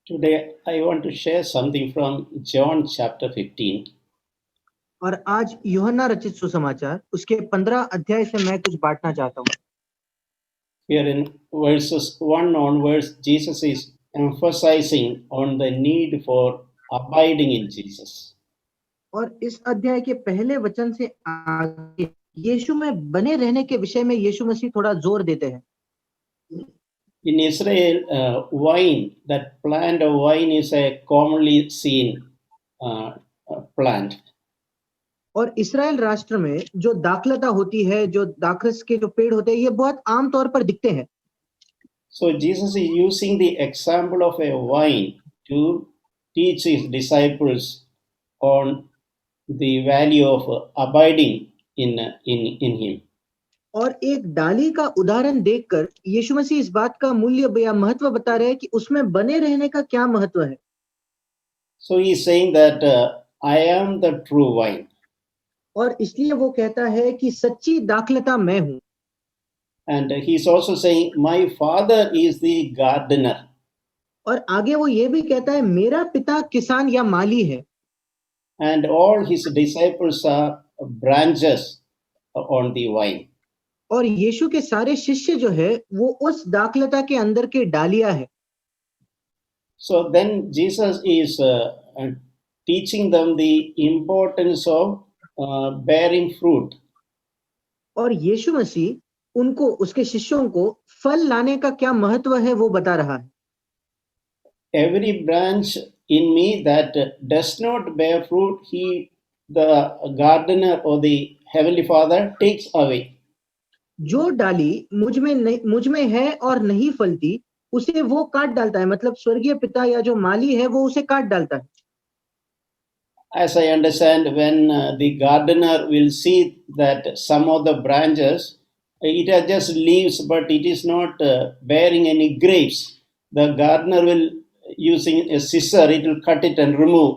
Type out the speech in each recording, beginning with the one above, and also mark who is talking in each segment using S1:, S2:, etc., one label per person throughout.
S1: Today, I want to share something from John chapter 15.
S2: और आज यूहन्ना रचित सुसमाचार उसके 15 अध्याय से मैं कुछ बांटना चाहता हूँ।
S1: Here in verses 1 onwards, Jesus is emphasizing on the need for abiding in Jesus.
S2: और इस अध्याय के पहले वचन से आगे यीशु में बने रहने के विषय में यीशु मसीह थोड़ा जोर देते हैं।
S1: In Israel, that plant of wine is a commonly seen plant.
S2: और इस्राएल राष्ट्र में जो दाखलता होती है, जो दाखरस के जो पेड़ होते हैं, ये बहुत आम तौर पर दिखते हैं।
S1: So Jesus is using the example of a vine to teach his disciples on the value of abiding in him.
S2: और एक डाली का उदाहरण देखकर यीशु मसीह इस बात का मूल्य या महत्व बता रहे हैं कि उसमें बने रहने का क्या महत्व है।
S1: So he is saying that I am the true vine.
S2: और इसलिए वो कहता है कि सच्ची दाखलता मैं हूं।
S1: And he is also saying my father is the gardener.
S2: और आगे वो ये भी कहता है मेरा पिता किसान या माली है।
S1: And all his disciples are branches on the vine.
S2: और यीशु के सारे शिष्य जो है वो उस दाखलता के अंदर के डालियां है।
S1: So then Jesus is teaching them the importance of bearing fruit.
S2: और यीशु मसीह उनको, उसके शिष्यों को फल लाने का क्या महत्व है वो बता रहा है।
S1: Every branch in me that does not bear fruit, the gardener or the heavenly Father takes away.
S2: जो डाली मुझ में है और नहीं फलती उसे वो काट डालता है, मतलब स्वर्गीय पिता या जो माली है वो उसे काट डालता है।
S1: As I understand, when the gardener will see that some of the branches, it has just leaves, but it is not bearing any grapes, the gardener will, using a scissor, it will cut it and remove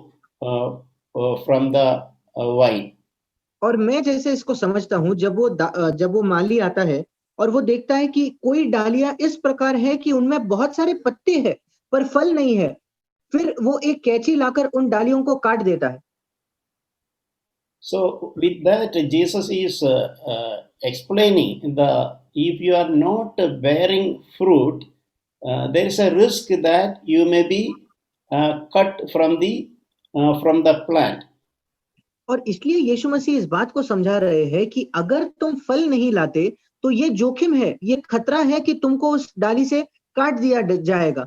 S1: from the vine.
S2: और मैं जैसे इसको समझता हूँ, जब वो माली आता है और वो देखता है कि कोई डालियां इस प्रकार है कि उनमें बहुत सारे पत्ते हैं पर फल नहीं है, फिर वो एक कैंची लाकर उन डालियों को काट देता है।
S1: So with that, Jesus is explaining if you are not bearing fruit, there is a risk that you may be cut from the plant.
S2: और इसलिए यीशु मसीह इस बात को समझा रहे हैं कि अगर तुम फल नहीं लाते तो ये जोखिम है, ये खतरा है कि तुमको उस डाली से काट दिया जाएगा।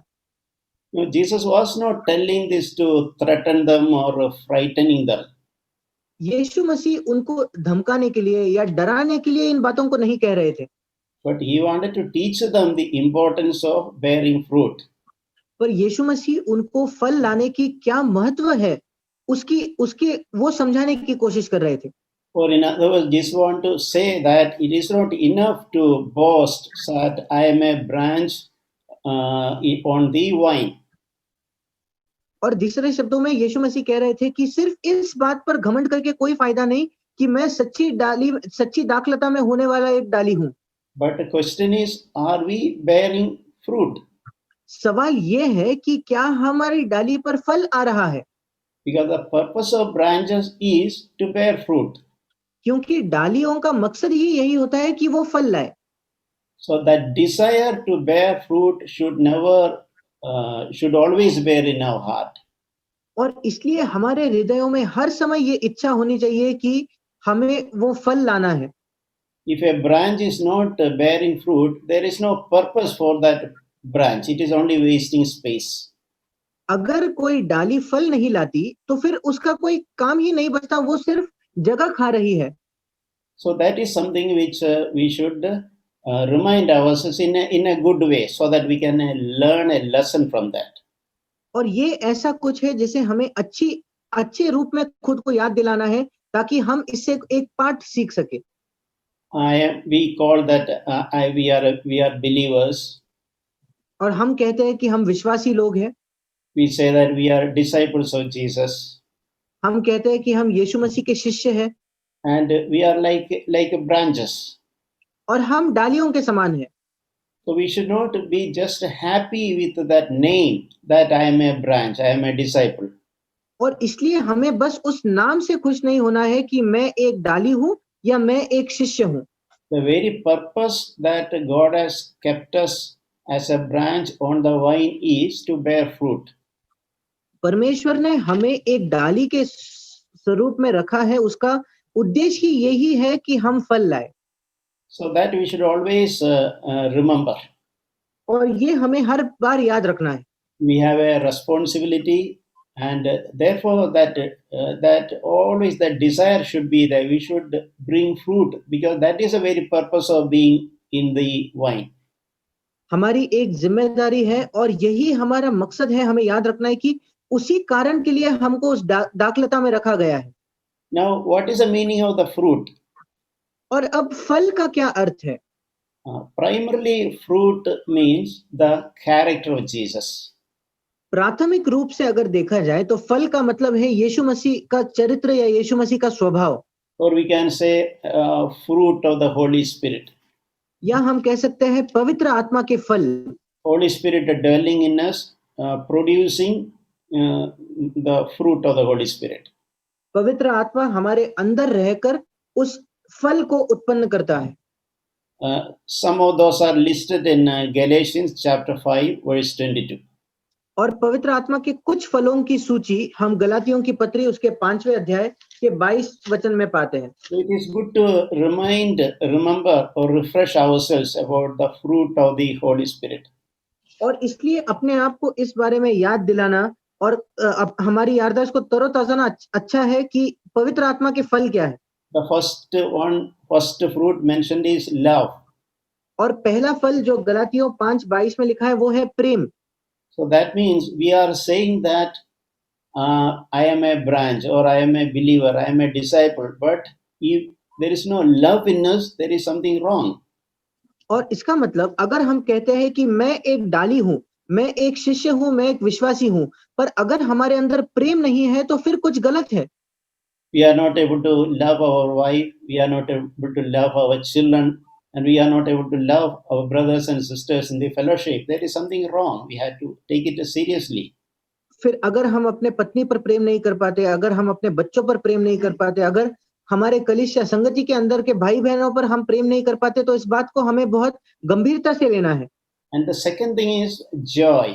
S1: No, Jesus was not telling this to threaten them or frightening them.
S2: यीशु मसीह उनको धमकाने के लिए या डराने के लिए इन बातों को नहीं कह रहे थे,
S1: But he wanted to teach them the importance of bearing fruit.
S2: पर यीशु मसीह उनको फल लाने की क्या महत्व है उसके वो समझाने की कोशिश कर रहे थे।
S1: Or in other words, just want to say that it is not enough to boast that I am a branch on the vine.
S2: और दूसरे शब्दों में यीशु मसीह कह रहे थे कि सिर्फ इस बात पर घमंड करके कोई फायदा नहीं कि मैं सच्ची दाखलता में होने वाला एक डाली हूं।
S1: But the question is, are we bearing fruit?
S2: सवाल ये है कि क्या हमारी डाली पर फल आ रहा है।
S1: Because the purpose of branches is to bear fruit.
S2: क्योंकि डालियों का मकसद ही यही होता है कि वो फल लाए।
S1: So that desire to bear fruit should always bear in our heart.
S2: और इसलिए हमारे हृदयों में हर समय ये इच्छा होनी चाहिए कि हमें वो फल लाना है।
S1: If a branch is not bearing fruit, there is no purpose for that branch. It is only wasting space.
S2: अगर कोई डाली फल नहीं लाती तो फिर उसका कोई काम ही नहीं बचता, वो सिर्फ जगह खा रही है।
S1: So that is something which we should remind ourselves in a good way, so that we can learn a lesson from that.
S2: और ये ऐसा कुछ है जिसे हमें अच्छे रूप में खुद को याद दिलाना है ताकि हम इससे एक पाठ सीख सके।
S1: We call that we are believers.
S2: और हम कहते हैं कि हम विश्वासी लोग हैं।
S1: We say that we are disciples of Jesus.
S2: हम कहते हैं कि हम यीशु मसीह के शिष्य हैं।
S1: And we are like branches.
S2: और हम डालियों के समान हैं।
S1: So we should not be just happy with that name that I am a branch, I am a disciple.
S2: और इसलिए हमें बस उस नाम से खुश नहीं होना है कि मैं एक डाली हूं या मैं एक शिष्य हूं।
S1: The very purpose that God has kept us as a branch on the vine is to bear fruit.
S2: परमेश्वर ने हमें एक डाली के स्वरूप में रखा है, उसका उद्देश्य ही यही है कि हम फल लाए।
S1: So that we should always remember.
S2: और ये हमें हर बार याद रखना है।
S1: We have a responsibility, and therefore that always that desire should be there. We should bring fruit because that is the very purpose of being in the vine.
S2: हमारी एक जिम्मेदारी है और यही हमारा मकसद है, हमें याद रखना है कि उसी कारण के लिए हमको उस दाखलता में रखा गया है।
S1: Now, what is the meaning of the fruit?
S2: और अब फल का क्या अर्थ है?
S1: Primarily, fruit means the character of Jesus.
S2: प्राथमिक रूप से अगर देखा जाए तो फल का मतलब है यीशु मसीह का चरित्र या यीशु मसीह का स्वभाव,
S1: Or we can say fruit of the Holy Spirit.
S2: या हम कह सकते हैं पवित्र आत्मा के फल।
S1: Holy Spirit dwelling in us, producing the fruit of the Holy Spirit.
S2: पवित्र आत्मा हमारे अंदर रहकर उस फल को उत्पन्न करता है।
S1: Some of those are listed in Galatians chapter 5 verse 22.
S2: और पवित्र आत्मा के कुछ फलों की सूची हम गलातियों की पत्री उसके 5वें अध्याय के 22 वचन में पाते हैं।
S1: So it is good to remember or refresh ourselves about the fruit of the Holy Spirit.
S2: और इसलिए अपने आप को इस बारे में याद दिलाना और हमारी याददाश्त को तरोताजा अच्छा है कि पवित्र आत्मा के फल क्या है।
S1: The first fruit mentioned is love.
S2: और पहला फल जो गलातियों 5:22 में लिखा है वो है प्रेम।
S1: So that means we are saying that I am a branch or I am a believer, I am a disciple, but if there is no love in us, there is something wrong.
S2: और इसका मतलब अगर हम कहते हैं कि मैं एक डाली हूं, मैं एक शिष्य हूं, मैं एक विश्वासी हूं, पर अगर हमारे अंदर प्रेम नहीं है तो फिर कुछ गलत है।
S1: We are not able to love our wife, we are not able to love our children, and we are not able to love our brothers and sisters in the fellowship. There is something wrong. We have to take it seriously.
S2: फिर अगर हम अपने पत्नी पर प्रेम नहीं कर पाते, अगर हम अपने बच्चों पर प्रेम नहीं कर पाते, अगर हमारे कलीसिया संगति के अंदर के भाई बहनों पर हम प्रेम नहीं कर पाते, तो इस बात को हमें बहुत गंभीरता से लेना है।
S1: And the second thing is joy.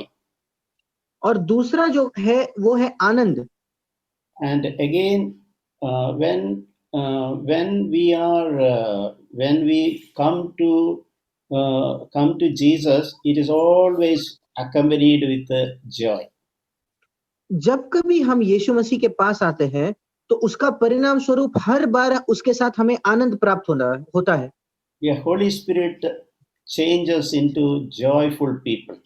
S2: और दूसरा जो है वो है आनंद।
S1: And again, when we come to Jesus, it is always accompanied with joy.
S2: जब कभी हम यीशु मसीह के पास आते हैं तो उसका परिणाम स्वरूप हर बार उसके साथ हमें आनंद प्राप्त होता है।
S1: The Holy Spirit changes into joyful people.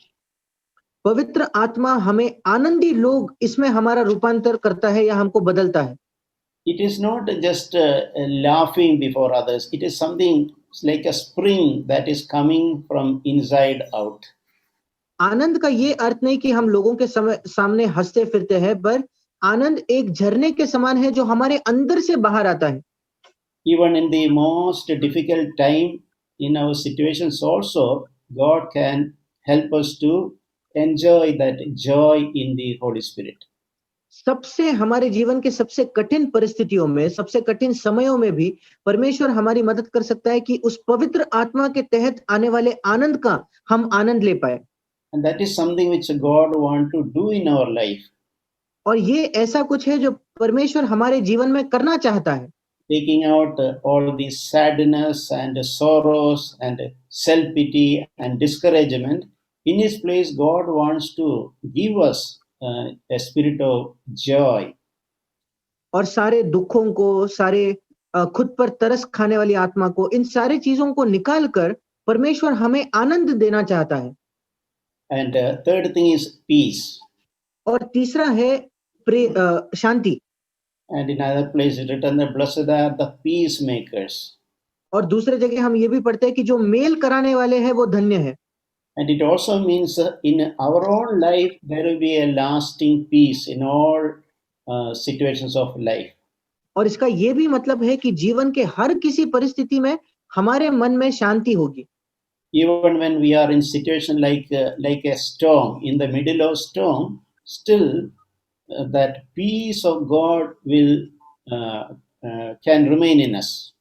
S2: पवित्र आत्मा हमें आनंदी लोग इसमें हमारा रूपांतर करता है या हमको बदलता है।
S1: It is not just laughing before others. It is something like a spring that is coming from inside out.
S2: आनंद का ये अर्थ नहीं कि हम लोगों के सामने हंसते फिरते हैं, पर आनंद एक झरने के समान है जो हमारे अंदर से बाहर आता है।
S1: Even in the most difficult time in our situations also, God can help us to enjoy that joy in the Holy Spirit.
S2: सबसे हमारे जीवन के सबसे कठिन परिस्थितियों में, सबसे कठिन समयों में भी परमेश्वर हमारी मदद कर सकता है कि उस पवित्र आत्मा के तहत आने वाले आनंद का हम आनंद ले पाए।
S1: And that is something which God wants to do in our life.
S2: और ये ऐसा कुछ है जो परमेश्वर हमारे जीवन में करना चाहता है।
S1: Taking out all the sadness and sorrows and self-pity and discouragement, in His place, God wants to give us a spirit of joy.
S2: और सारे दुखों को, सारे खुद पर तरस खाने वाली आत्मा को, इन सारी चीजों को निकाल कर परमेश्वर हमें आनंद देना चाहता है।
S1: And third thing is peace.
S2: और तीसरा है शांति।
S1: And in other place it written that blessed are the peacemakers.
S2: और दूसरे जगह हम ये भी पढ़ते हैं कि जो मेल कराने वाले हैं वो धन्य है।
S1: And it also means in our own life there will be a lasting peace in all situations of life.
S2: और इसका ये भी मतलब है कि जीवन के हर किसी परिस्थिति में हमारे मन में शांति होगी।
S1: Even when we are in situation like a storm, in the middle of storm, still that peace of God will can remain in us.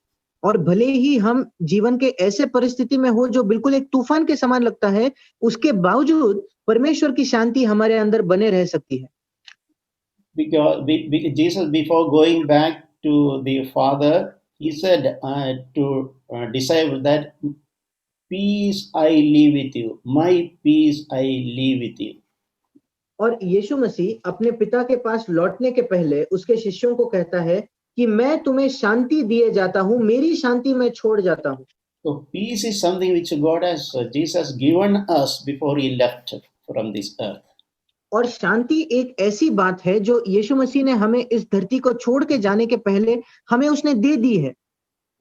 S2: और भले ही हम जीवन के ऐसे परिस्थिति में हो जो बिल्कुल एक तूफान के समान लगता है, उसके बावजूद परमेश्वर की शांति हमारे अंदर बने रह सकती है।
S1: Because Jesus, before going back to the Father, he said to disciples that peace I leave with you, my peace I leave with you.
S2: और यीशु मसीह अपने पिता के पास लौटने के पहले उसके शिष्यों को कहता है कि मैं तुम्हें शांति दिए जाता हूं, मेरी शांति मैं छोड़ जाता हूं।
S1: So peace is something which God has, Jesus given us before he left from this earth.
S2: और शांति एक ऐसी बात है जो यीशु मसीह ने हमें इस धरती को छोड़ के जाने के पहले हमें उसने दे दी है।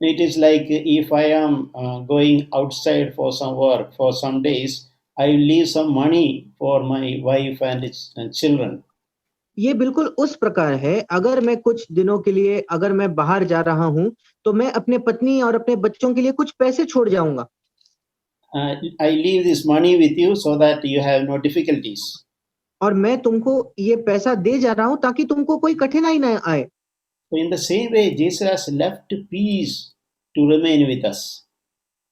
S1: It is like if I am going outside for some work for some days, I leave some money for my wife and children.
S2: ये बिल्कुल उस प्रकार है, अगर मैं कुछ दिनों के लिए अगर मैं बाहर जा रहा हूं तो मैं अपने पत्नी और अपने बच्चों के लिए कुछ पैसे छोड़ जाऊंगा।
S1: I leave this money with you so that you have no difficulties.
S2: और मैं तुमको ये पैसा दे जा रहा हूं ताकि तुमको कोई कठिनाई ना आए।
S1: So in the same way, Jesus has left peace to remain with us.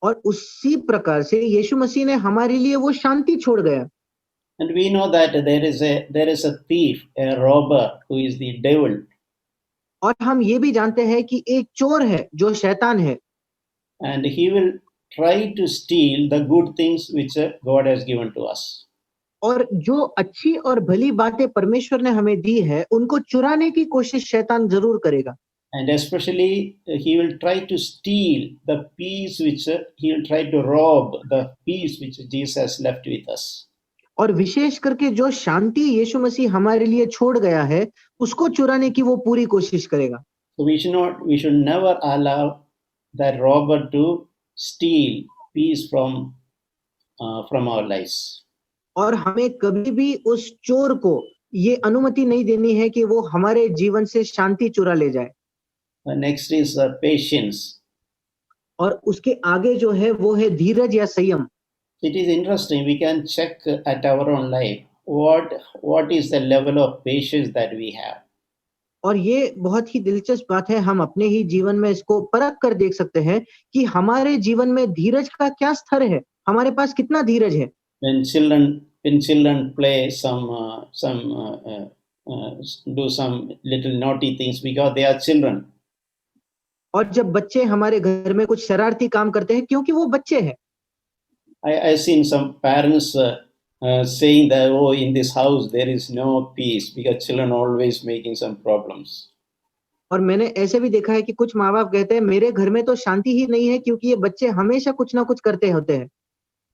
S2: और उसी प्रकार से यीशु मसीह ने हमारे लिए वो शांति छोड़ गया।
S1: And we know that there is a thief, a robber, who is the devil.
S2: और हम ये भी जानते हैं कि एक चोर है जो शैतान है,
S1: And he will try to steal the good things which God has given to us.
S2: और जो अच्छी और भली बातें परमेश्वर ने हमें दी है उनको चुराने की कोशिश शैतान जरूर करेगा।
S1: And especially he will try to steal the peace which he will try to rob the peace which Jesus has left with us.
S2: और विशेष करके जो शांति यीशु मसीह हमारे लिए छोड़ गया है उसको चुराने की वो पूरी कोशिश करेगा।
S1: So we should never allow that robber to steal peace from our lives.
S2: और हमें कभी भी उस चोर को ये अनुमति नहीं देनी है कि वो हमारे जीवन से शांति चुरा ले जाए।
S1: Next is patience.
S2: और उसके आगे जो है वो है धीरज या संयम।
S1: It is interesting. We can check at our own life what is the level of patience that we have.
S2: और ये बहुत ही दिलचस्प बात है, हम अपने ही जीवन में इसको परख कर देख सकते हैं कि हमारे जीवन में धीरज का क्या स्तर है, हमारे पास कितना धीरज है।
S1: When children play do some little naughty things because they are children.
S2: और जब बच्चे हमारे घर में कुछ शरारती काम करते हैं क्योंकि वो बच्चे हैं।
S1: I seen some parents saying that, oh, in this house there is no peace because children always making some problems.
S2: और मैंने ऐसे भी देखा है कि कुछ माँ बाप कहते हैं मेरे घर में तो शांति ही नहीं है क्योंकि ये बच्चे हमेशा कुछ ना कुछ करते होते हैं।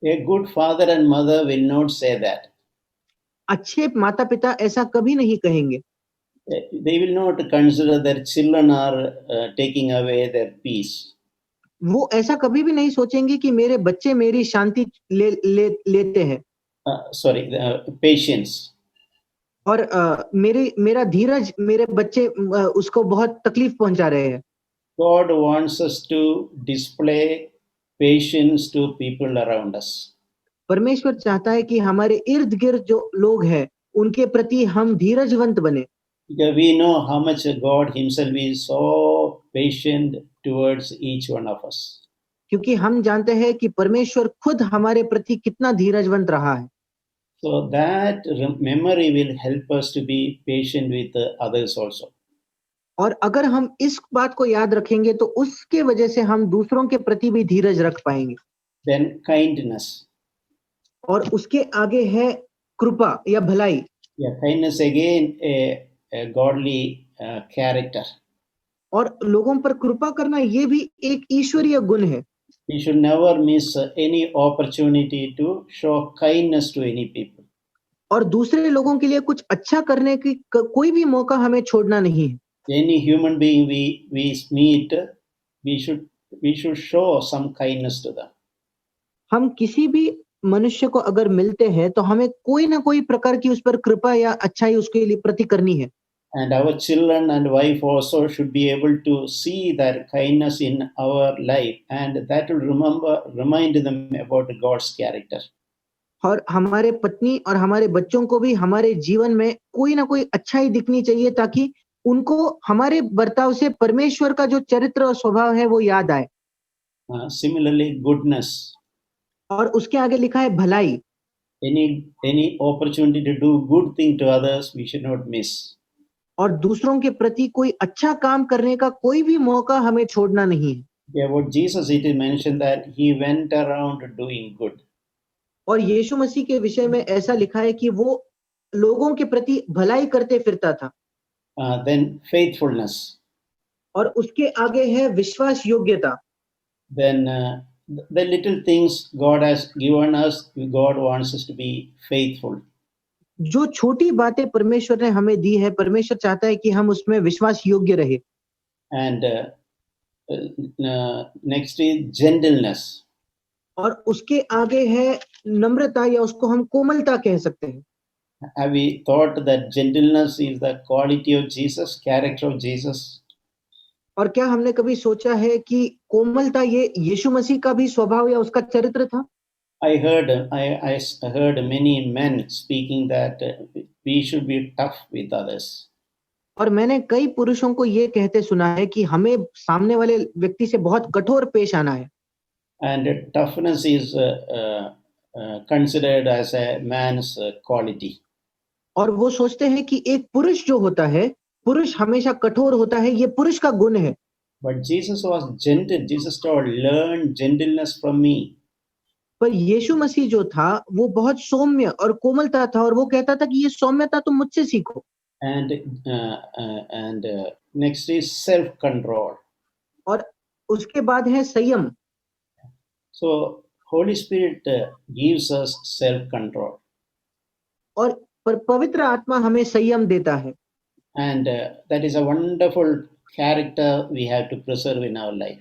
S1: A good father and mother will not say that.
S2: अच्छे माता पिता ऐसा कभी नहीं कहेंगे।
S1: They will not consider that children are taking away their peace.
S2: वो ऐसा कभी भी नहीं सोचेंगे कि मेरे बच्चे मेरी शांति लेते हैं।
S1: Patience.
S2: और मेरा धीरज मेरे बच्चे उसको बहुत तकलीफ पहुंचा रहे हैं।
S1: God wants us to display patience to people around us.
S2: परमेश्वर चाहता है कि हमारे इर्द गिर्द जो लोग हैं उनके प्रति हम धीरजवंत बने।
S1: Because we know how much God himself is so patient towards each one of us.
S2: क्योंकि हम जानते हैं कि परमेश्वर खुद हमारे प्रति कितना धीरजवंत रहा है।
S1: So that memory will help us to be patient with others also.
S2: और अगर हम इस बात को याद रखेंगे तो उसके वजह से हम दूसरों के प्रति भी धीरज रख पाएंगे।
S1: Then kindness.
S2: और उसके आगे है कृपा या भलाई।
S1: Yeah, kindness again a godly character.
S2: और लोगों पर कृपा करना ये भी एक ईश्वरीय गुण है।
S1: We should never miss any opportunity to show kindness to any people.
S2: और दूसरे लोगों के लिए कुछ अच्छा करने की कोई भी मौका हमें छोड़ना नहीं है।
S1: Any human being we meet, we should show some kindness to them.
S2: हम किसी भी मनुष्य को अगर मिलते हैं तो हमें कोई ना कोई प्रकार की उस पर कृपा या अच्छाई उसके लिए प्रति करनी है।
S1: And our children and wife also should be able to see that kindness in our life, and that will remind them about God's character.
S2: और हमारे पत्नी और हमारे बच्चों को भी हमारे जीवन में कोई ना कोई अच्छाई दिखनी चाहिए, ताकि उनको हमारे बर्ताव से परमेश्वर का जो चरित्र और स्वभाव है वो याद आए।
S1: Similarly, goodness.
S2: और उसके आगे लिखा है भलाई।
S1: Any opportunity to do good thing to others, we should not miss.
S2: और दूसरों के प्रति कोई अच्छा काम करने का कोई भी मौका हमें छोड़ना नहीं है।
S1: About Jesus, it is mentioned that he went around doing good.
S2: और यीशु मसीह के विषय में ऐसा लिखा है कि वो लोगों के प्रति भलाई करते फिरता था।
S1: Then faithfulness.
S2: और उसके आगे है विश्वास योग्यता।
S1: Then the little things God has given us, God wants us to be faithful.
S2: जो छोटी बातें परमेश्वर ने हमें दी है, परमेश्वर चाहता है कि हम उसमें विश्वास योग्य रहे।
S1: And next is gentleness.
S2: और उसके आगे है नम्रता, या उसको हम कोमलता कह सकते हैं।
S1: Have we thought that gentleness is the quality of Jesus, character of Jesus?
S2: और क्या हमने कभी सोचा है कि कोमलता ये यीशु मसीह का भी स्वभाव या उसका चरित्र था?
S1: I heard many men speaking that we should be tough with others.
S2: और मैंने कई पुरुषों को ये कहते सुना है कि हमें सामने वाले व्यक्ति से बहुत कठोर पेश आना है।
S1: And toughness is considered as a man's quality.
S2: और वो सोचते हैं कि एक पुरुष जो होता है, पुरुष हमेशा कठोर होता है, ये पुरुष का गुण है।
S1: But Jesus was gentle. Jesus told, "Learn gentleness from me."
S2: पर यीशु मसीह जो था वो बहुत सौम्य और कोमलता था, और वो कहता था कि ये सौम्यता तुम मुझसे सीखो।
S1: And next is self-control.
S2: और उसके बाद है संयम।
S1: So Holy Spirit gives us self-control.
S2: और पर पवित्र आत्मा हमें संयम देता है।
S1: And that is a wonderful character we have to preserve in our life.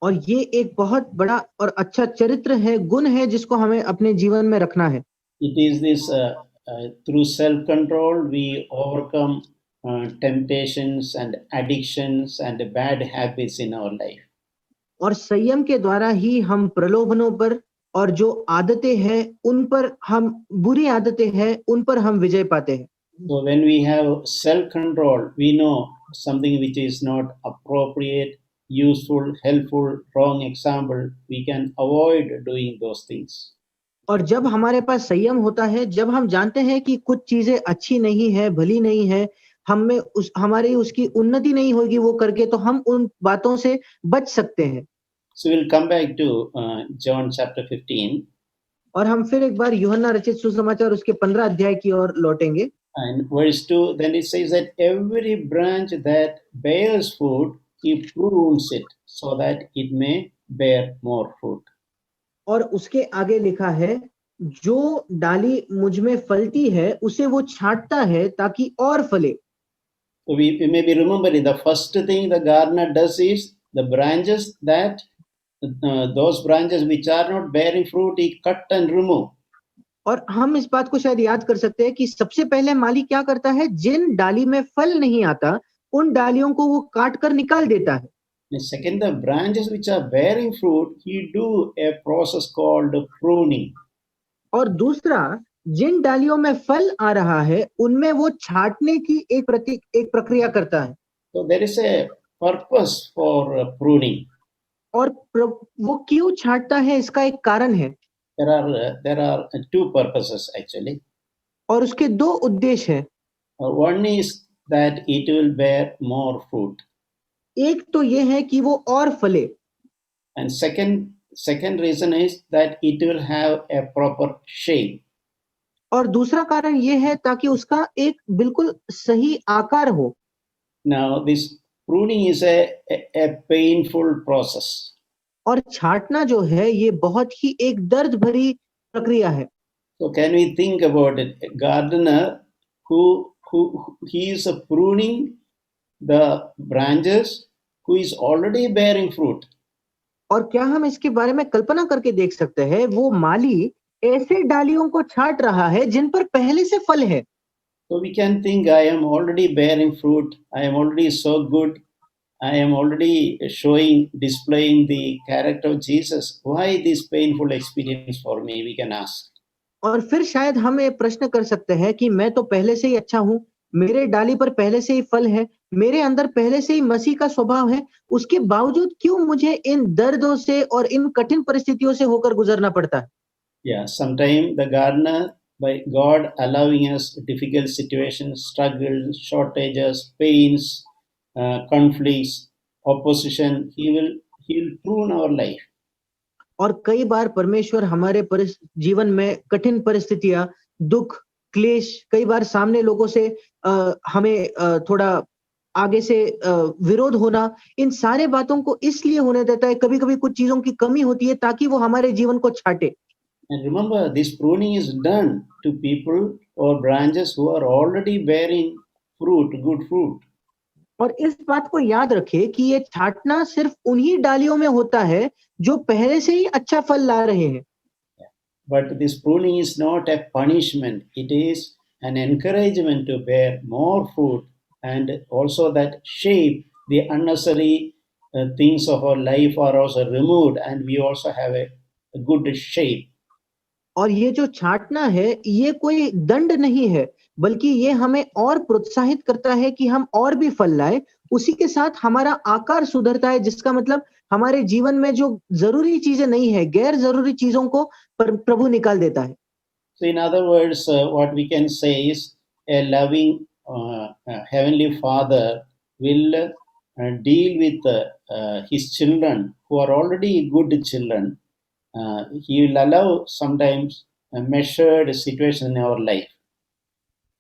S2: और ये एक बहुत बड़ा और अच्छा चरित्र है, गुण है, जिसको हमें अपने जीवन में रखना है।
S1: It is this through self-control we overcome temptations and addictions and bad habits in our life.
S2: और संयम के द्वारा ही हम प्रलोभनों पर और जो आदतें हैं उन पर, हम बुरी आदतें हैं उन पर हम विजय पाते हैं।
S1: So when we have self-control, we know something which is not appropriate, useful, helpful, wrong example, we can avoid doing those things.
S2: और जब हमारे पास संयम होता है, जब हम जानते हैं कि कुछ चीजें अच्छी नहीं है, भली नहीं है, हमें हमारी उसकी उन्नति नहीं होगी वो करके, तो हम उन बातों से बच सकते हैं।
S1: So we'll come back to John chapter 15.
S2: और हम फिर एक बार यूहन्ना रचित सुसमाचार उसके 15 अध्याय की ओर लौटेंगे।
S1: And verse 2, then it says that every branch that bears fruit, he prunes it so that it may bear more fruit.
S2: और उसके आगे लिखा है, जो डाली मुझ में फलती है उसे वो छांटता है ताकि और फले।
S1: So we maybe remember the first thing the gardener does is the branches that those branches which are not bearing fruit, he cut and remove.
S2: और हम इस बात को शायद याद कर सकते हैं कि सबसे पहले माली क्या करता है, जिन डाली में फल नहीं आता उन डालियों को वो काट कर निकाल देता है।
S1: And second, the branches which are bearing fruit, he do a process called pruning.
S2: और दूसरा, जिन डालियों में फल आ रहा है उनमें वो छांटने की एक प्रक्रिया करता है।
S1: So there is a purpose for pruning.
S2: और वो क्यों छांटता है, इसका एक कारण है।
S1: There are two purposes actually.
S2: और उसके दो उद्देश्य हैं।
S1: One is that it will bear more fruit.
S2: एक तो ये है कि वो और फले।
S1: And second reason is that it will have a proper shape.
S2: और दूसरा कारण ये है ताकि उसका एक बिल्कुल सही आकार हो।
S1: Now this pruning is a painful process.
S2: और छांटना जो है ये बहुत ही एक दर्द भरी प्रक्रिया है।
S1: So can we think about it? A gardener who he is pruning the branches who is already bearing fruit.
S2: और क्या हम इसके बारे में कल्पना करके देख सकते हैं, वो माली ऐसे डालियों को छांट रहा है जिन पर पहले से फल है।
S1: So we can think, I am already bearing fruit, I am already so good, I am already displaying the character of Jesus. Why this painful experience for me? We can ask.
S2: और फिर शायद हम ये प्रश्न कर सकते हैं कि मैं तो पहले से ही अच्छा हूँ, मेरे डाली पर पहले से ही फल है, मेरे अंदर पहले से ही मसीह का स्वभाव है, उसके बावजूद क्यों मुझे इन दर्दों से और इन कठिन परिस्थितियों से होकर गुजरना पड़ता है?
S1: Yeah, sometimes the gardener, by God allowing us difficult situations, struggles, shortages, pains, conflicts, opposition, he will prune our life.
S2: और कई बार परमेश्वर हमारे जीवन में कठिन परिस्थितियां, दुख, क्लेश, कई बार सामने लोगों से हमें थोड़ा आगे से विरोध होना, इन सारे बातों को इसलिए होने देता है, कभी-कभी कुछ चीजों की कमी होती है ताकि वो हमारे जीवन को छाटे।
S1: And remember, this pruning is done to people or branches who are already bearing fruit, good fruit.
S2: और इस बात को याद रखें कि ये छाटना सिर्फ उन्हीं डालियों में होता है जो पहले से ही अच्छा फल ला रहे हैं।
S1: But this pruning is not a punishment, it is an encouragement to bear more fruit and also that shape the unnecessary things of our life are also removed and we also have a good shape.
S2: और ये जो छांटना है, ये कोई दंड नहीं है, बल्कि ये हमें और प्रोत्साहित करता है कि हम और भी फल लाए। उसी के साथ हमारा आकार सुधरता है, जिसका मतलब हमारे जीवन में जो जरूरी चीजें नहीं है, गैर जरूरी चीजों को प्रभु निकाल देता है।
S1: So, in other words, what we can say is a loving Heavenly Father will deal with His children who are already good children. He will allow sometimes a measured situation in our life.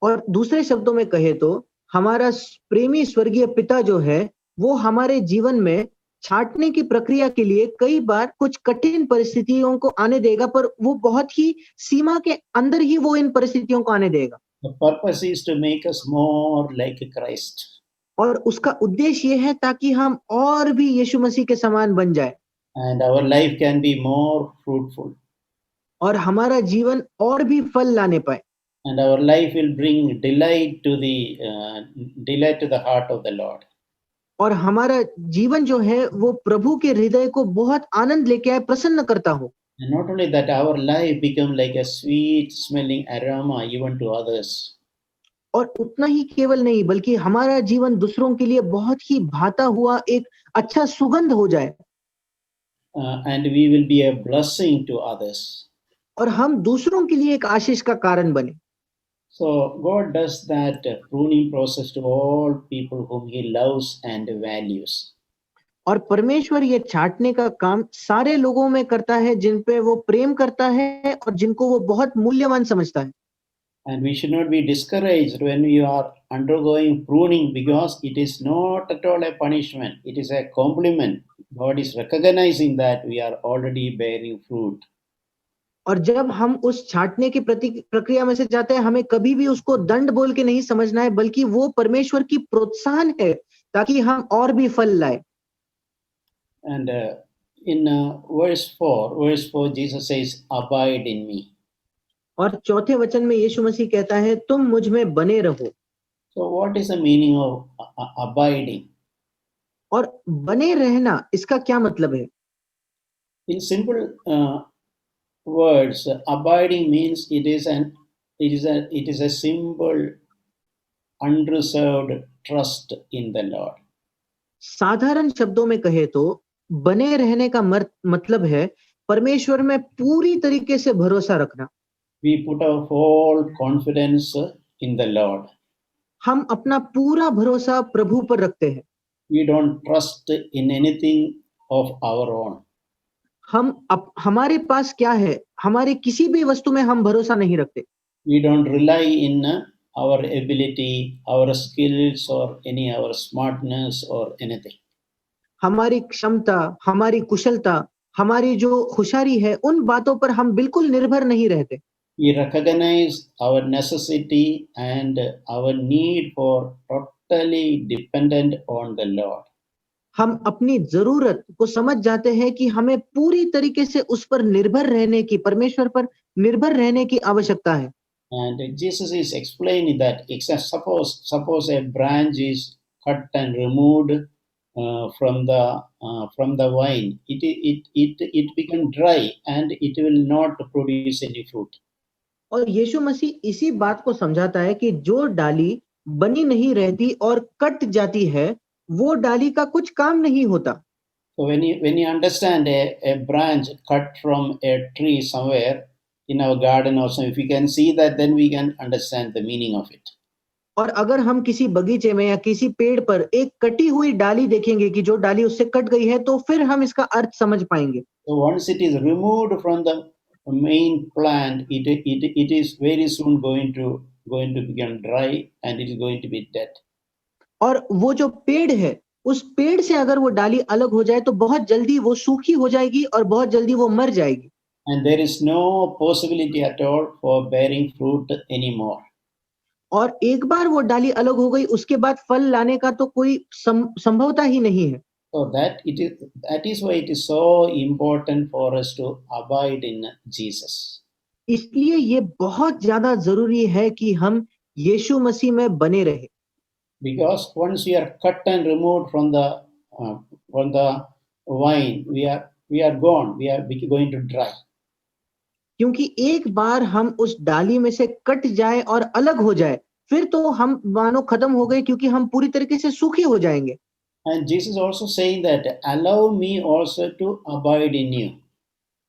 S2: और दूसरे शब्दों में कहे तो हमारा प्रेमी स्वर्गीय पिता जो है, वो हमारे जीवन में छांटने की प्रक्रिया के लिए कई बार कुछ कठिन परिस्थितियों को आने देगा, पर वो बहुत ही सीमा के अंदर ही वो इन परिस्थितियों को आने देगा।
S1: The purpose is to make us more like Christ.
S2: और उसका उद्देश्य ये है ताकि हम और भी यीशु मसीह के समान बन जाए
S1: And our life can be more fruitful.
S2: और हमारा जीवन और भी फल लाने पाए।
S1: And our life will bring delight to the heart of the Lord.
S2: और हमारा जीवन जो है वो प्रभु के हृदय को बहुत आनंद लेके आए, प्रसन्न करता हो।
S1: And not only that, our life become like a sweet smelling aroma even to others.
S2: और उतना ही केवल नहीं, बल्कि हमारा जीवन दूसरों के लिए बहुत ही भाता हुआ एक अच्छा सुगंध हो जाए।
S1: And we will be a blessing to others.
S2: और हम दूसरों के लिए एक आशीष का कारण बने।
S1: So God does that pruning process to all people whom He loves and values.
S2: और परमेश्वर ये छांटने का काम सारे लोगों में करता है जिन पे वो प्रेम करता है और जिनको वो बहुत मूल्यवान समझता है।
S1: And we should not be discouraged when we are undergoing pruning because it is not at all a punishment. It is a compliment. God is recognizing that we are already bearing fruit.
S2: और जब हम उस छांटने की प्रक्रिया में से जाते हैं, हमें कभी भी उसको दंड बोल के नहीं समझना है, बल्कि वो परमेश्वर की प्रोत्साहन है ताकि हम और भी फल लाए।
S1: And in verse 4, Jesus says, "Abide in me."
S2: और चौथे वचन में यीशु मसीह कहता है, तुम मुझ में बने रहो।
S1: So, what is the meaning of abiding?
S2: और बने रहना, इसका क्या मतलब है?
S1: In simple words, abiding means it is a simple, unreserved trust in the Lord.
S2: साधारण शब्दों में कहे तो बने रहने का मतलब है परमेश्वर में पूरी तरीके से भरोसा रखना।
S1: We put our whole confidence in the Lord.
S2: हम अपना पूरा भरोसा प्रभु पर रखते हैं।
S1: We don't trust in anything of our own.
S2: हमारे पास क्या है, हमारे किसी भी वस्तु में हम भरोसा नहीं रखते।
S1: We don't rely in our ability, our skills, or our smartness or anything.
S2: हमारी क्षमता, हमारी कुशलता, हमारी जो होशियारी है, उन बातों पर हम बिल्कुल निर्भर नहीं रहते।
S1: We recognize our necessity and our need for totally dependent on the Lord.
S2: हम अपनी जरूरत को समझ जाते हैं कि हमें पूरी तरीके से उस पर निर्भर रहने की, परमेश्वर पर निर्भर रहने की आवश्यकता है।
S1: And Jesus is explaining that suppose a branch is cut and removed from the vine, it become dry and it will not produce any fruit.
S2: और यीशु मसीह इसी बात को समझाता है कि जो डाली बनी नहीं रहती और कट जाती है, वो डाली का कुछ काम नहीं होता।
S1: So when you understand a branch cut from a tree somewhere in our garden or something, if we can see that, then we can understand the meaning of it.
S2: और अगर हम किसी बगीचे में या किसी पेड़ पर एक कटी हुई डाली देखेंगे कि जो डाली उससे कट गई है, तो फिर हम इसका अर्थ समझ पाएंगे।
S1: So once it is removed from the main plant, it is very soon going to become dry and it is going to be dead.
S2: और वो जो पेड़ है, उस पेड़ से अगर वो डाली अलग हो जाए तो बहुत जल्दी वो सूखी हो जाएगी और बहुत जल्दी वो मर जाएगी।
S1: And there is no possibility at all for bearing fruit anymore.
S2: और एक बार वो डाली अलग हो गई, उसके बाद फल लाने का तो कोई संभवता ही नहीं है।
S1: So that is why it is so important for us to abide in Jesus.
S2: इसलिए ये बहुत ज्यादा जरूरी है कि हम यीशु मसीह में बने रहे।
S1: Because once we are cut and removed from the vine, we are gone. We are going to dry.
S2: क्योंकि एक बार हम उस डाली में से कट जाए और अलग हो जाए, फिर तो हम मानो खत्म हो गए, क्योंकि हम पूरी तरीके से सूखे हो जाएंगे।
S1: And Jesus also saying that, allow me also to abide in you.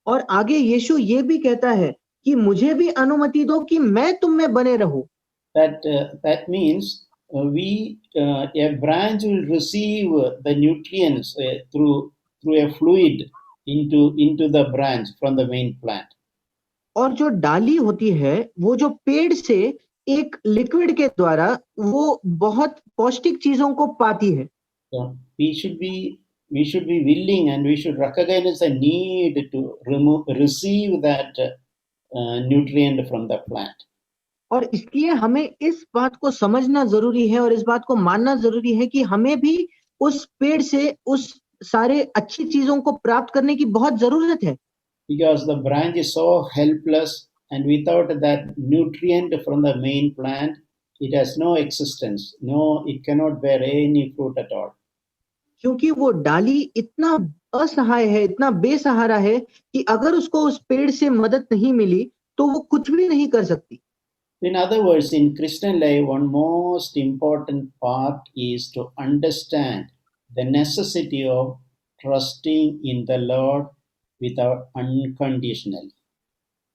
S2: और आगे यीशु ये भी कहता है कि मुझे भी अनुमति दो कि मैं तुम में बने रहूं।
S1: That means a branch will receive the nutrients through a fluid into the branch from the main plant.
S2: और जो डाली होती है, वो जो पेड़ से एक लिक्विड के द्वारा वो बहुत पौष्टिक चीजों को पाती है।
S1: So we should be willing and we should recognize the need to receive that nutrient from the plant.
S2: और इसलिए हमें इस बात को समझना जरूरी है और इस बात को मानना जरूरी है कि हमें भी उस पेड़ से उस सारे अच्छी चीजों को प्राप्त करने की बहुत जरूरत है।
S1: Because the branch is so helpless, and without that nutrient from the main plant, it has no existence. No, it cannot bear any fruit at all.
S2: क्योंकि वो डाली इतना असहाय है, इतना बेसहारा है कि अगर उसको उस पेड़ से मदद नहीं मिली तो वो कुछ भी नहीं कर सकती।
S1: In other words, in Christian life, one most important part is to understand the necessity of trusting in the Lord without unconditionally.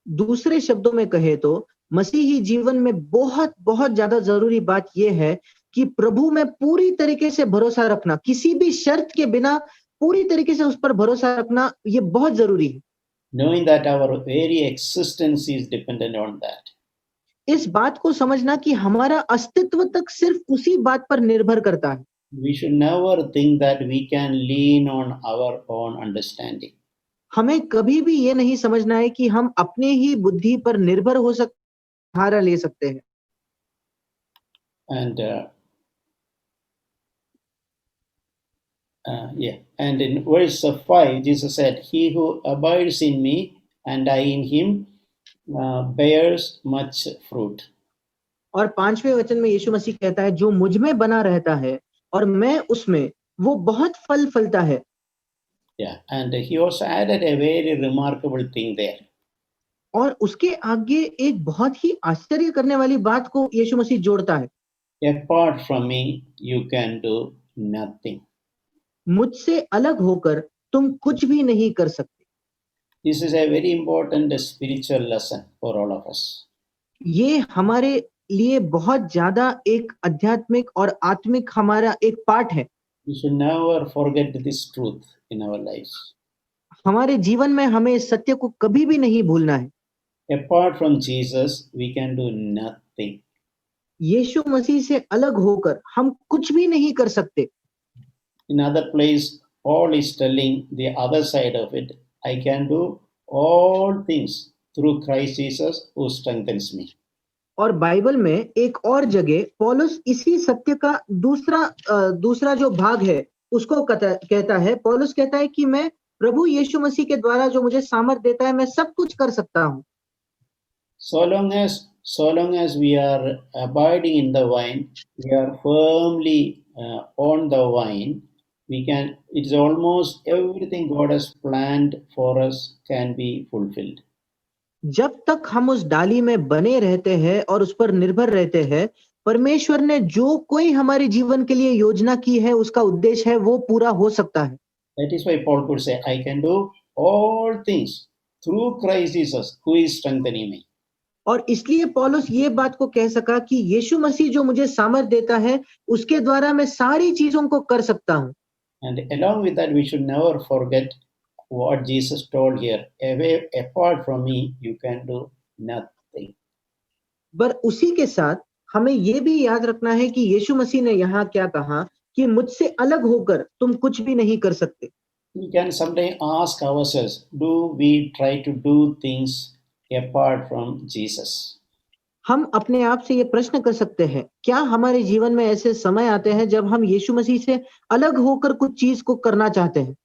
S2: दूसरे शब्दों में कहे तो मसीही जीवन में बहुत बहुत ज्यादा जरूरी बात यह है कि प्रभु में पूरी तरीके से भरोसा रखना, किसी भी शर्त के बिना पूरी तरीके से उस पर भरोसा रखना, ये बहुत जरूरी है।
S1: Knowing that our very existence is dependent on that.
S2: इस बात को समझना कि हमारा अस्तित्व तक सिर्फ उसी बात पर निर्भर करता है।
S1: We should never think that we can lean on our own understanding.
S2: हमें कभी भी ये नहीं समझना है कि हम अपने ही बुद्धि पर निर्भर हो सहारा ले सकते हैं।
S1: And and in verse 5, Jesus said, "He who abides in me and I in him bears much fruit."
S2: और 5वें वचन में यीशु मसीह कहता है, जो मुझ में बना रहता है और मैं उसमें, वो बहुत फल फलता है।
S1: Yeah, and he also added a very remarkable thing there.
S2: और उसके आगे एक बहुत ही आश्चर्य करने वाली बात को यीशु मसीह जोड़ता है।
S1: Apart from me, you can do nothing.
S2: मुझसे अलग होकर तुम कुछ भी नहीं कर सकते।
S1: This is a very important spiritual lesson for all of us.
S2: ये हमारे लिए बहुत ज्यादा एक आध्यात्मिक और आत्मिक हमारा एक पाठ है।
S1: We should never forget this truth in our lives.
S2: हमारे जीवन में हमें इस सत्य को कभी भी नहीं भूलना है।
S1: Apart from Jesus, we can do nothing.
S2: यीशु मसीह से अलग होकर हम कुछ भी नहीं कर सकते।
S1: In other place, Paul is telling the other side of it. I can do all things through Christ Jesus who strengthens me.
S2: और बाइबल में एक और जगह पौलुस इसी सत्य का दूसरा जो भाग है उसको कहता है। पौलुस कहता है कि मैं प्रभु यीशु मसीह के द्वारा जो मुझे सामर्थ देता है, मैं सब कुछ कर सकता हूँ।
S1: So long as so long as we are abiding in the vine, we are firmly on the vine, we can, it's almost everything God has planned for us can be fulfilled.
S2: जब तक हम उस डाली में बने रहते हैं और उस पर निर्भर रहते हैं, परमेश्वर ने जो कोई हमारे जीवन के लिए योजना की है, उसका उद्देश्य है, वो पूरा हो सकता है।
S1: That is why Paul could say, I can do all things through Christ Jesus who is strengthening me.
S2: और इसलिए पौलुस ये बात को कह सका कि यीशु मसीह जो मुझे सामर्थ देता है, उसके द्वारा मैं सारी चीजों को कर सकता हूं।
S1: And along with that, we should never forget what Jesus told here. Away, apart from me, you can do nothing.
S2: पर उसी के साथ हमें ये भी याद रखना है कि यीशु मसीह ने यहाँ क्या कहा कि मुझसे अलग होकर तुम कुछ भी नहीं कर सकते।
S1: We can sometimes ask ourselves, do we try to do things apart from Jesus?
S2: हम अपने आप से ये प्रश्न कर सकते हैं, क्या हमारे जीवन में ऐसे समय आते हैं जब हम यीशु मसीह से अलग होकर कुछ चीज को करना चाहते हैं?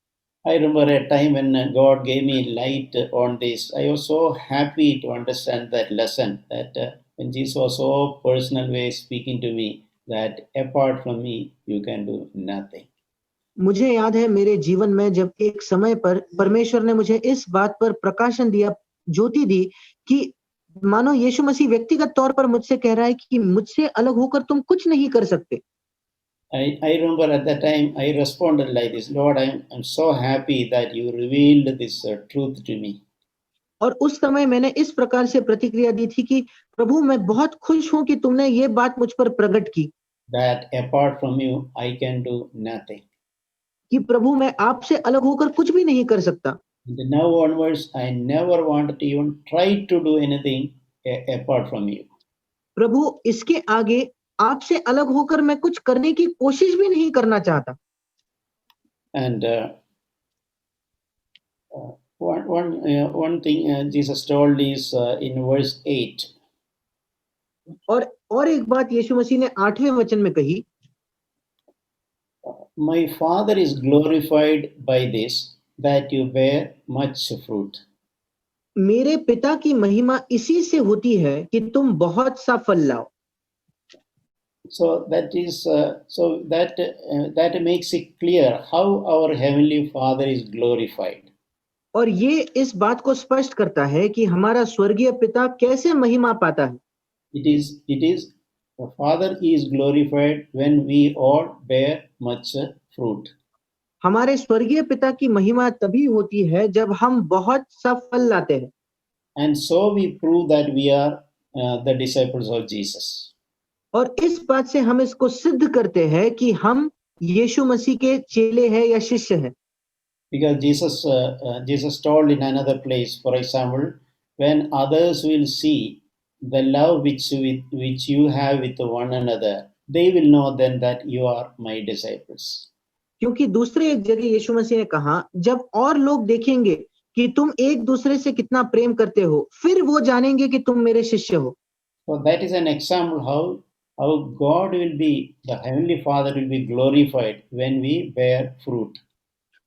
S1: I remember a time when God gave me light on this. I was so happy to understand that lesson, that when Jesus was so personal way speaking to me, that apart from me, you can do nothing.
S2: मुझे याद है मेरे जीवन में जब एक समय पर परमेश्वर ने मुझे इस बात पर प्रकाशन दिया, ज्योति दी कि मानो यीशु मसीह व्यक्तिगत तौर पर मुझसे कह रहा है कि मुझसे अलग होकर तुम कुछ नहीं कर सकते।
S1: I remember at that time I responded like this, Lord, I'm so happy that you revealed this truth to me.
S2: और उस समय मैंने इस प्रकार से प्रतिक्रिया दी थी कि प्रभु, मैं बहुत खुश हूं कि तुमने ये बात मुझ पर प्रकट की
S1: That apart from you, I can do nothing.
S2: कि प्रभु, मैं आपसे अलग होकर कुछ भी नहीं कर सकता।
S1: And now onwards, I never wanted to even try to do anything apart from you.
S2: प्रभु, इसके आगे आपसे अलग होकर मैं कुछ करने की कोशिश भी नहीं करना चाहता।
S1: And one thing Jesus told is in verse 8.
S2: और एक बात यीशु मसीह ने 8वें वचन में कही,
S1: My Father is glorified by this, that you bear much fruit.
S2: मेरे पिता की महिमा इसी से होती है कि तुम बहुत सा फल लाओ।
S1: So that makes it clear how our heavenly Father is glorified.
S2: और ये इस बात को स्पष्ट करता है कि हमारा स्वर्गीय पिता कैसे महिमा पाता है।
S1: It is the Father is glorified when we all bear much fruit.
S2: हमारे स्वर्गीय पिता की महिमा तभी होती है जब हम बहुत सा फल लाते हैं।
S1: And so we prove that we are the disciples of Jesus.
S2: और इस बात से हम इसको सिद्ध करते हैं कि हम यीशु मसीह के चेले हैं या शिष्य हैं।
S1: Because Jesus told in another place, for example, when others will see the love which you have with one another, they will know then that you are my disciples.
S2: क्योंकि दूसरे एक जगह यीशु मसीह ने कहा, जब और लोग देखेंगे कि तुम एक दूसरे से कितना प्रेम करते हो, फिर वो जानेंगे कि तुम मेरे शिष्य हो।
S1: So that is an example how God will be, the Heavenly Father will be glorified when we bear fruit.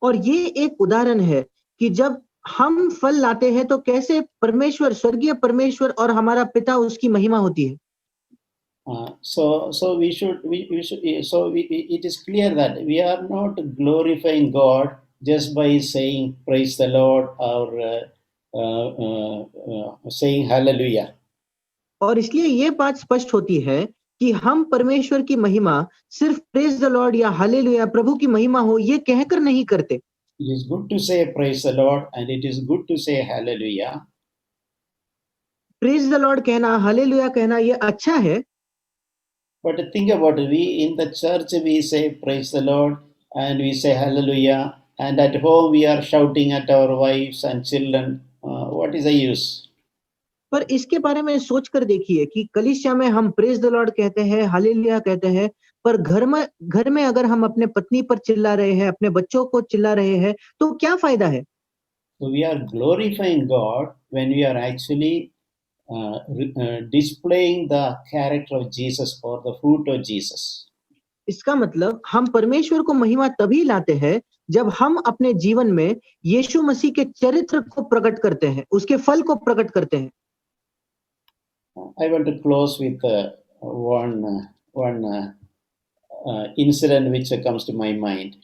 S2: और ये एक उदाहरण है कि जब हम फल लाते हैं तो कैसे परमेश्वर, स्वर्गीय परमेश्वर और हमारा पिता, उसकी महिमा होती है।
S1: So it is clear that we are not glorifying God just by saying praise the Lord or saying hallelujah.
S2: और इसलिए ये बात स्पष्ट होती है कि हम परमेश्वर की महिमा सिर्फ प्रेज द लॉर्ड या हालेलुया, प्रभु की महिमा हो, ये कहकर नहीं करते।
S1: It is good to say praise the Lord and it is good to say hallelujah.
S2: Praise the Lord कहना, हालेलुया कहना, ये अच्छा है।
S1: But think about it, we in the church we say praise the Lord and we say hallelujah, and at home we are shouting at our wives and children. What is the use?
S2: पर इसके बारे में सोच कर देखिए कि कलीसिया में हम प्रेज द लॉर्ड कहते हैं, हालेलुया कहते हैं, पर घर में अगर हम अपने पत्नी पर चिल्ला रहे हैं, अपने बच्चों को चिल्ला रहे हैं, तो क्या फायदा है?
S1: So we are glorifying God when we are actually displaying the character of Jesus or the fruit of Jesus.
S2: इसका मतलब हम परमेश्वर को महिमा तभी लाते हैं जब हम अपने जीवन में यीशु मसीह के चरित्र को प्रकट करते हैं, उसके फल को प्रकट करते हैं।
S1: I want to close with one incident which comes to my mind.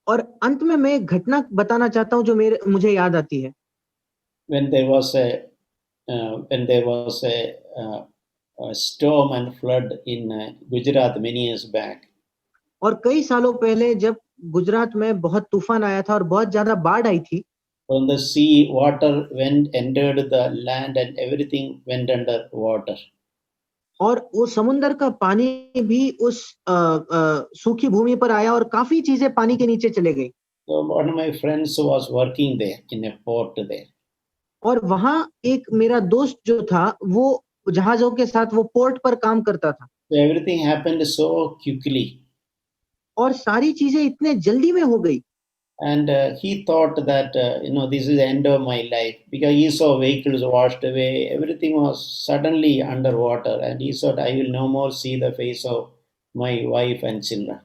S2: और अंत में मैं एक घटना बताना चाहता हूँ जो मुझे याद आती है।
S1: When there was a storm and flood in Gujarat many years back,
S2: और कई सालों पहले जब गुजरात में बहुत तूफान आया था और बहुत ज्यादा बाढ़ आई थी,
S1: from the sea, water went entered the land and everything went under water.
S2: और वो समुंदर का पानी भी उस सूखी भूमि पर आया और काफी चीजें पानी के नीचे चले गई।
S1: So one of my friends was working there in a port there.
S2: और वहां एक मेरा दोस्त जो था वो जहाजों के साथ वो पोर्ट पर काम करता था।
S1: So everything happened so quickly,
S2: और सारी चीजें इतने जल्दी में हो गई।
S1: and he thought that this is the end of my life, because he saw vehicles washed away, everything was suddenly underwater, and he thought, I will no more see the face of my wife and children.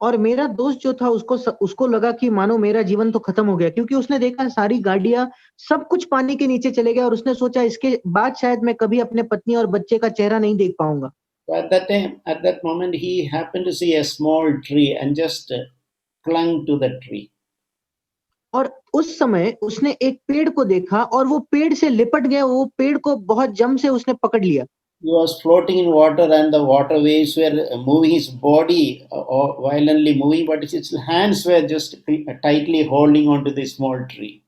S2: और मेरा दोस्त जो था उसको लगा कि मानो मेरा जीवन तो खत्म हो गया, क्योंकि उसने देखा सारी गाड़ियां सब कुछ पानी के नीचे चले गए और उसने सोचा इसके बाद शायद मैं कभी अपने पत्नी और बच्चे का चेहरा नहीं देख पाऊंगा।
S1: So at that moment, he happened to see a small tree and just clung to the tree.
S2: और उस समय उसने एक पेड़ को देखा और वो पेड़ से लिपट गया, वो पेड़ को बहुत जम से उसने पकड़ लिया।
S1: He was floating in water, and the water waves were moving his body or violently moving, but his hands were just tightly holding onto the small tree.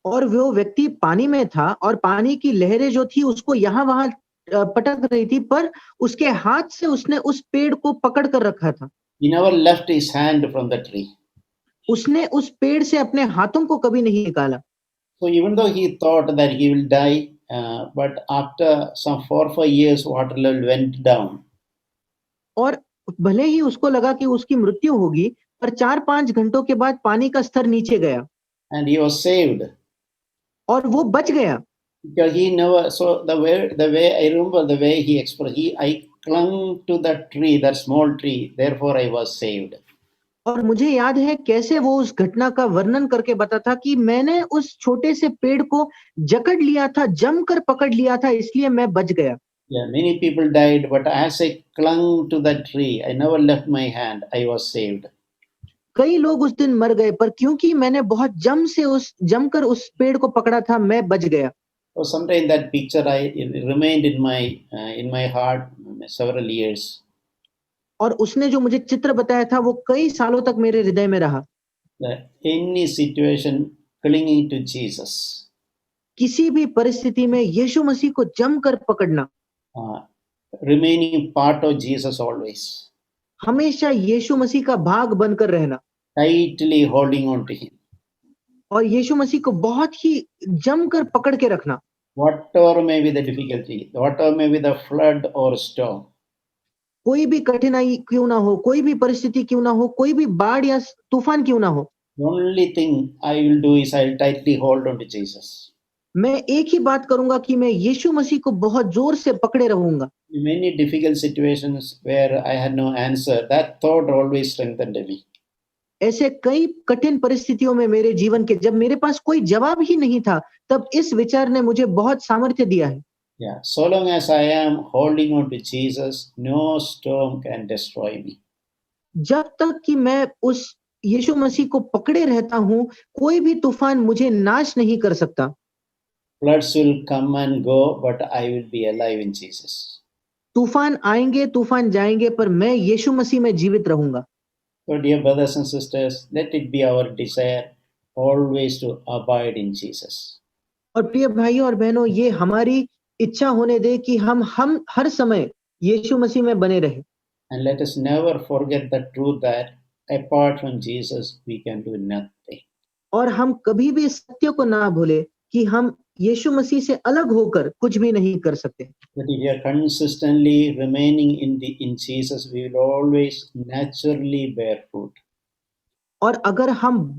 S2: और वो व्यक्ति पानी में था और पानी की लहरें जो थी उसको यहाँ वहां पटक रही थी, पर उसके हाथ से उसने उस पेड़ को पकड़ कर रखा था।
S1: He never left his hand from the tree.
S2: उसने उस पेड़ से अपने हाथों को कभी नहीं निकाला।
S1: So even though he thought that he will die, but after some 4 or 5 years, water level went down.
S2: और भले ही उसको लगा कि उसकी मृत्यु होगी, पर 4-5 घंटों के बाद पानी का स्तर नीचे गया
S1: And he was saved.
S2: और वो बच गया।
S1: Because he never, so the way I remember the way he expressed, I clung to that tree, that small tree, therefore I was saved.
S2: और मुझे याद है कैसे वो उस घटना का वर्णन करके बताता कि मैंने उस छोटे से पेड़ को जकड़ लिया था, जमकर पकड़ लिया था, इसलिए मैं बच गया।
S1: Yeah, मany people died, but as I clung to that tree, I never left my hand, I was saved.
S2: कई लोग उस दिन मर गए, पर क्योंकि मैंने बहुत जमकर उस पेड़ को पकड़ा था, मैं बच गया।
S1: So sometime that picture it remained in my heart several years.
S2: और उसने जो मुझे चित्र बताया था वो कई सालों तक मेरे हृदय में रहा।
S1: That any situation clinging to Jesus,
S2: किसी भी परिस्थिति में यीशु मसीह को जमकर पकड़ना,
S1: remaining part of Jesus always,
S2: हमेशा यीशु मसीह का भाग बनकर रहना,
S1: tightly holding on to him.
S2: और यीशु मसीह को बहुत ही जमकर पकड़ के रखना।
S1: Whatever may be the difficulty, whatever may be the flood or storm,
S2: कोई भी कठिनाई क्यों ना हो, कोई भी परिस्थिति क्यों ना हो, कोई भी बाढ़ या तूफान क्यों ना हो,
S1: the only thing I will do is I will tightly hold on to Jesus.
S2: मैं एक ही बात करूंगा कि मैं यीशु मसीह को बहुत जोर से पकड़े रहूंगा।
S1: In many difficult situations where I had no answer, that thought always strengthened me.
S2: ऐसे कई कठिन परिस्थितियों में मेरे जीवन के जब मेरे पास कोई जवाब ही नहीं था, तब इस विचार ने मुझे बहुत सामर्थ्य दिया है।
S1: Yeah, so long as I am holding on to Jesus, no storm can destroy me.
S2: जब तक कि मैं उस यीशु मसीह को पकड़े रहता हूं, कोई भी तूफान मुझे नाश नहीं कर सकता।
S1: Floods will come and go, but I will be alive in Jesus.
S2: तूफान आएंगे, तूफान जाएंगे, पर मैं यीशु मसीह में जीवित रहूंगा।
S1: So dear brothers and sisters, let it be our desire always to abide in Jesus.
S2: और प्रिय भाइयों और बहनों, ये हमारी इच्छा होने दे कि हम हर समय यीशु मसीह में बने रहे।
S1: And let us never forget the truth that apart from Jesus we can do nothing.
S2: और हम कभी भी इस सत्य को ना भूले कि हम यीशु मसीह से अलग होकर कुछ भी नहीं कर सकते।
S1: But if we are consistently remaining in Jesus, we will always naturally bear fruit.
S2: और अगर हम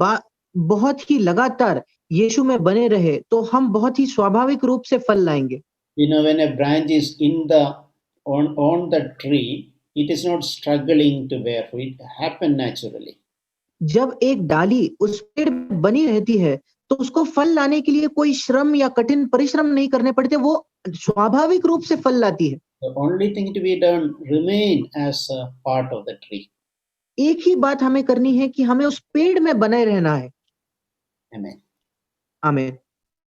S2: बहुत ही लगातार यीशु में बने रहे तो हम बहुत ही स्वाभाविक रूप से फल लाएंगे।
S1: When a branch is on the tree, it is not struggling to bear fruit. It happens naturally.
S2: जब एक डाली उस पेड़ में बनी रहती है तो उसको फल लाने के लिए कोई श्रम या कठिन परिश्रम नहीं करने पड़ते, वो स्वाभाविक रूप से फल लाती है।
S1: The only thing to be done, remain as a part of the tree.
S2: एक ही बात हमें करनी है कि हमें उस पेड़ में बने रहना है।
S1: Amen.
S2: आमीन।